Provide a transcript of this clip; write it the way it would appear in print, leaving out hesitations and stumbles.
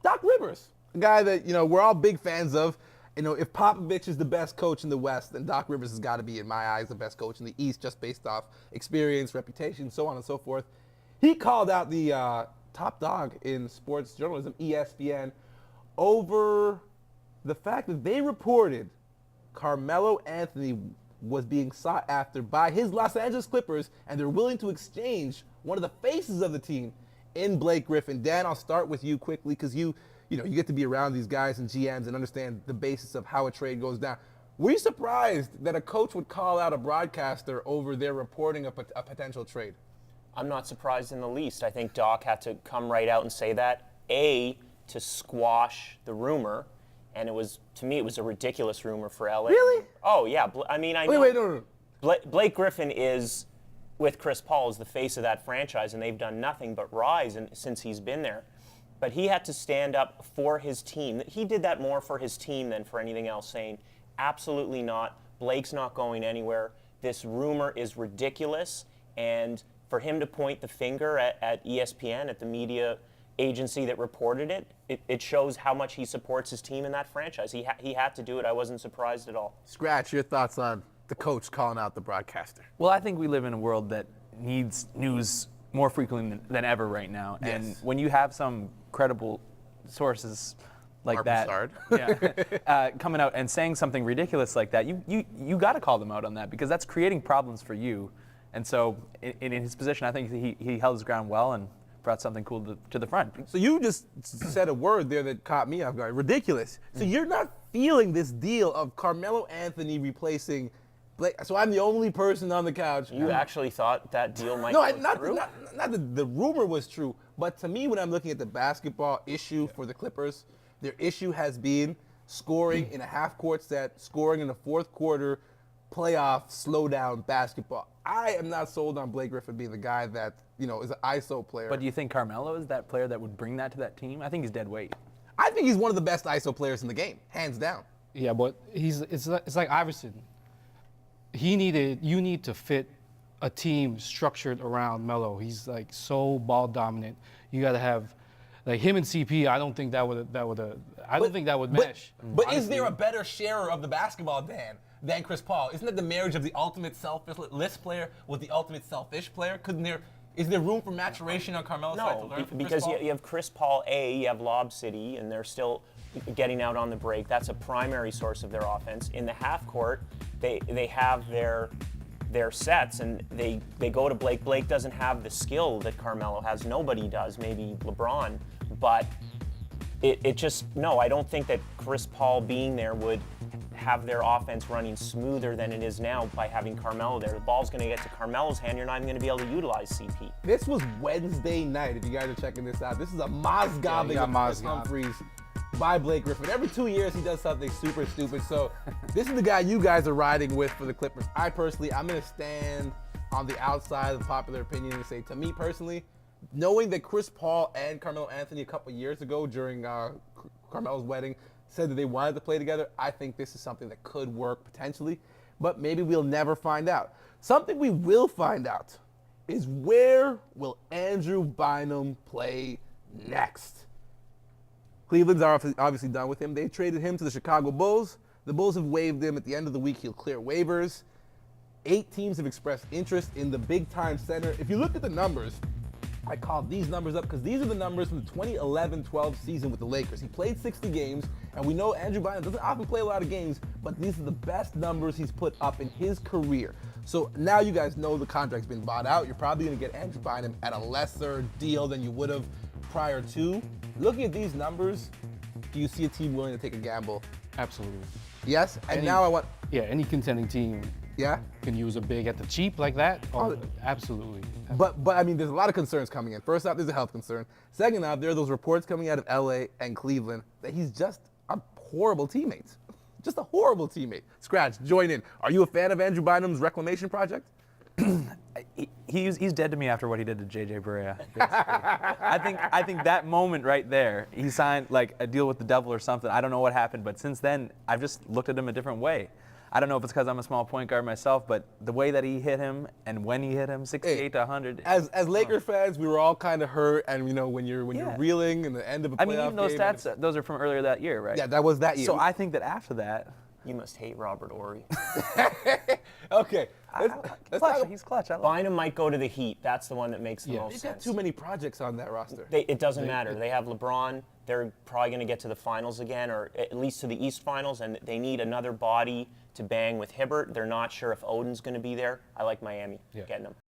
Doc Rivers, a guy that we're all big fans of. If Popovich is the best coach in the West, then Doc Rivers has got to be, in my eyes, the best coach in the East, just based off experience, reputation, so on and so forth. He called out the top dog in sports journalism, ESPN, over the fact that they reported Carmelo Anthony was being sought after by his Los Angeles Clippers, and they're willing to exchange one of the faces of the team in Blake Griffin. Dan, I'll start with you quickly because you get to be around these guys and GMs and understand the basis of how a trade goes down. Were you surprised that a coach would call out a broadcaster over their reporting of a potential trade? I'm not surprised in the least. I think Doc had to come right out and say that, A, to squash the rumor, and to me, it was a ridiculous rumor for LA. Really? Oh, yeah. I know. Wait, no. Blake Griffin is, with Chris Paul, is the face of that franchise, and they've done nothing but rise since he's been there. But he had to stand up for his team. He did that more for his team than for anything else, saying, absolutely not. Blake's not going anywhere. This rumor is ridiculous. And for him to point the finger at ESPN, at the media agency that reported it shows how much he supports his team and that franchise. He had to do it. I wasn't surprised at all. Scratch, your thoughts on the coach calling out the broadcaster? Well, I think we live in a world that needs news more frequently than ever right now. Yes. And when you have some credible sources like Harper that coming out and saying something ridiculous like that, you got to call them out on that, because that's creating problems for you. And so in his position, I think he held his ground well and brought something cool to the front. So you just said a word there that caught me off guard. Ridiculous. So you're not feeling this deal of Carmelo Anthony replacing Blake. So I'm the only person on the couch. You actually thought that deal might No, go through? not that the rumor was true, but to me, when I'm looking at the basketball issue for the Clippers, their issue has been scoring in a half-court set, scoring in the fourth quarter, playoff, slow-down basketball. I am not sold on Blake Griffin being the guy that, is an ISO player. But do you think Carmelo is that player that would bring that to that team? I think he's dead weight. I think he's one of the best ISO players in the game, hands down. Yeah, but it's like Iverson. You need to fit a team structured around Melo. He's like so ball dominant. You got to have like him and CP. I don't think that would mesh. But is there a better sharer of the basketball, Dan, than Chris Paul? Isn't that the marriage of the ultimate selfless player with the ultimate selfish player? Is there room for maturation on Carmelo's side to learn from Chris because Paul? you have Chris Paul, you have Lob City, and they're still getting out on the break. That's a primary source of their offense. In the half court, they have their sets, and they go to Blake. Blake doesn't have the skill that Carmelo has. Nobody does, maybe LeBron. But I don't think that Chris Paul being there would have their offense running smoother than it is now by having Carmelo there. The ball's going to get to Carmelo's hand. You're not even going to be able to utilize CP. This was Wednesday night, if you guys are checking this out. This is a Mozgobbing of Chris Humphries by Blake Griffin. Every 2 years, he does something super stupid. So this is the guy you guys are riding with for the Clippers. I'm going to stand on the outside of popular opinion and say, to me personally, knowing that Chris Paul and Carmelo Anthony a couple years ago during Carmelo's wedding said that they wanted to play together, I think this is something that could work potentially, but maybe we'll never find out. Something we will find out is, where will Andrew Bynum play next? Cleveland's obviously done with him. They traded him to the Chicago Bulls. The Bulls have waived him. At the end of the week, he'll clear waivers. 8 teams have expressed interest in the big-time center. If you look at the numbers, I called these numbers up because these are the numbers from the 2011-12 season with the Lakers. He played 60 games, and we know Andrew Bynum doesn't often play a lot of games, but these are the best numbers he's put up in his career. So now you guys know the contract's been bought out. You're probably going to get Andrew Bynum at a lesser deal than you would have prior to. Looking at these numbers, do you see a team willing to take a gamble? Absolutely. Yes? And any contending team Yeah? can use a big at the cheap like that. Oh, absolutely. But I mean, there's a lot of concerns coming in. First off, there's a health concern. Second off, there are those reports coming out of LA and Cleveland that he's just a horrible teammate. Just a horrible teammate. Scratch, join in. Are you a fan of Andrew Bynum's reclamation project? He's dead to me after what he did to JJ Barea. I think that moment right there, he signed like a deal with the devil or something. I don't know what happened, but since then, I've just looked at him a different way. I don't know if it's because I'm a small point guard myself, but the way that he hit him and when he hit him, 68 to 100. As Laker fans, we were all kind of hurt, and when you're Yeah. reeling in the end of a playoff I mean, even those game, stats, those are from earlier that year, right? yeah, that was that year. So I think that after that, You must hate Robert Ory. Okay, let's talk. he's clutch. I like Bynum might go to the Heat. That's the one that makes the most They've got sense. too many projects on that roster. It doesn't matter. They have LeBron. They're probably going to get to the finals again, or at least to the East Finals, and they need another body to bang with Hibbert. They're not sure if Odin's going to be there. I like Miami getting him.